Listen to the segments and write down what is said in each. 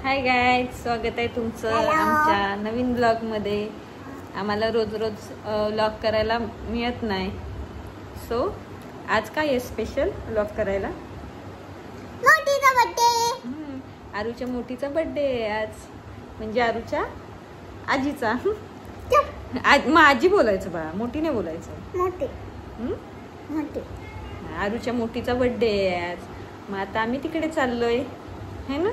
Hi guys, स्वागत आहे तुमचं आमच्या नवीन ब्लॉग मध्ये। आम्हाला रोज रोज ब्लॉग करायला मिळत नाही, सो आज काय आहे स्पेशल ब्लॉग करायला? मोठीचा बर्थडे। आरूच्या मोठीचा बर्थडे आहे आज, म्हणजे आरूच्या आजीचा। मग आजी बोलायचं बाळा, मोठी नाही बोलायचं। मोठी मोठी आरूच्या मोठीचा बर्थडे आहे आज। मग आता आम्ही तिकडे चाललोय, है ना?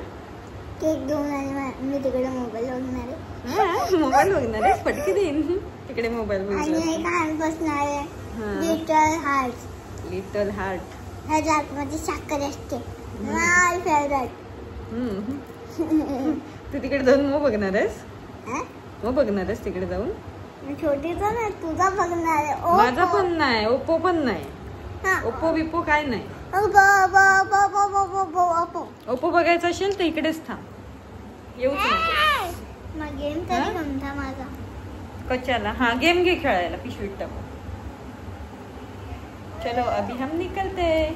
केक घेऊन आणि मी तिकडे मोबाईल बघणार आहे। मोबाईल बघणार आहे? पटकी देईन तिकडे मोबाईल बघणार आणि एक हार्ट बसणार आहे, लिटल हार्ट। लिटल हार्ट, ह्याच्या आतमध्ये साखर असते, माय फेवरेट। तू तिकडे जाऊन मग बघणार आहेस? मग बघणार आहेस तिकडे जाऊन? छोटीचा नाही, तुझा बघणार आहे। माझा पण नाही, ओप्पो पण नाही, ओप्पो बिप्पो काय नाही। ओप्पो बघायचा असेल तर इकडेच थांब, येऊच नको। मग गेम तरी समजा माझा कशाला? हाँ गेम घे खेळायला, पिशवीत टाकू। चलो अभी हम निकलते।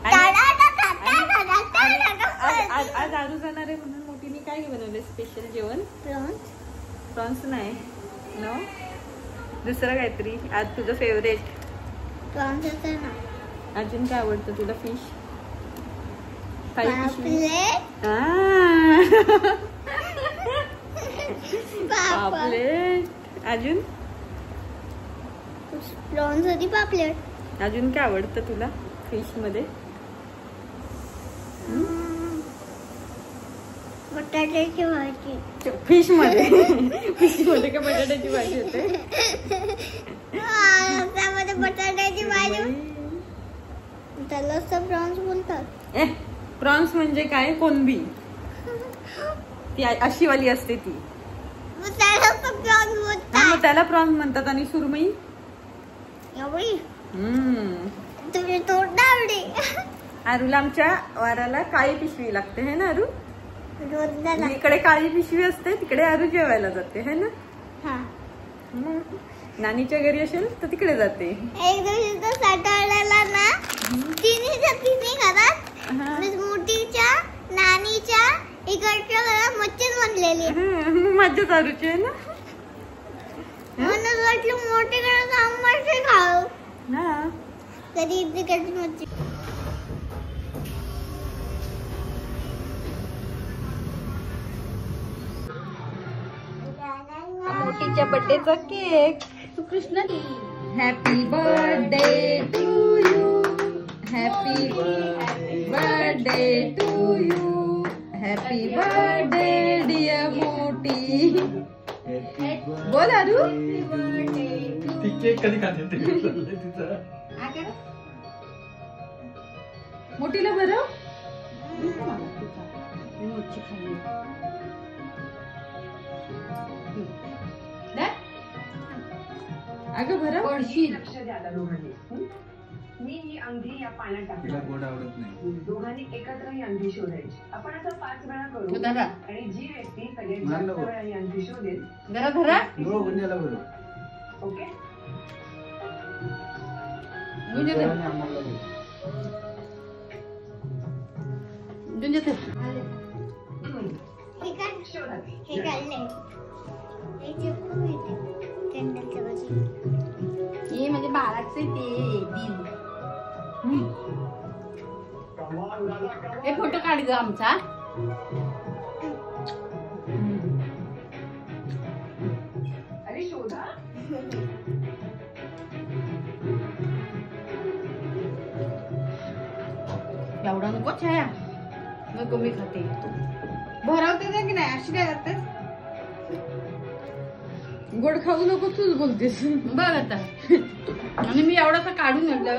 आज आरू जाणार आहे म्हणून मोठीने काय बनवले स्पेशल जेवण? प्रॉन्स नाही नो, दुसरं काहीतरी। आज तुझं फेवरेट प्रॉन्स आहे ना। अजून काय आवडतं तुला? फिश, पापलेट। अजून प्रॉन्स होती, पापलेट। अजून काय आवडतं तुला फिश मध्ये? बटाट्याची भाजी। फिश मध्ये? फिश मध्ये का बटाट्याची भाजी होते? त्यामध्ये बटाट्याची भाजी, त्याला प्रॉन्स बोलतात। प्रॉन्स म्हणजे काय? कोणबी, ती अशी वाली असते ती, त्याला प्रॉन्स म्हणतात। आणि सुरमई तुम्ही तोडली। आरूला आमच्या वाराला काळी पिशवी लागते, है ना आरू? इकडे काळी पिशवी असते, तिकडे आरू जेवायला जाते, है ना? नानीच्या घरी असेल तर तिकडे जाते। एक दिवशी तर सॅटर्डेला ना तिन्ही घरात, मोठीच्या नानीच्या इकडच्या घरात मच्छर बनलेली। मज्जाच आरूची आहे ना, म्हणून वाटलं मोठीकडे जाऊन मच्छी खाऊ ना, कधी तिकडची मच्छी। मोठीच्या बर्थडेचा केक। तू Krishna, happy birthday to you, happy birthday to you, happy birthday dear मोठी। बोल आरू। केक कधी खाते तिचा मोठीला बरं अगं बरं पडशील। मी ही अंगठी या पाण्यात टाकली, गोड आवडत नाही। दोघांनी एकत्र ही अंगठी शोधायची। आपण असं 5 वेळा करू आणि जी व्यक्ती सगळ्यात जास्त वेळा ही अंगठी शोधेल ओके। ये म्हणजे बाळाचं ते दिल। हे फोटो काढ ग आमचा। अरे शोधा। एवढा नको छाया, नको मी खाते। भरवते की नाही? अशी काय करते? गोड खाऊ नको, तूच बोलतेस बघ आता। आणि मी एवढासा काढून घेतला।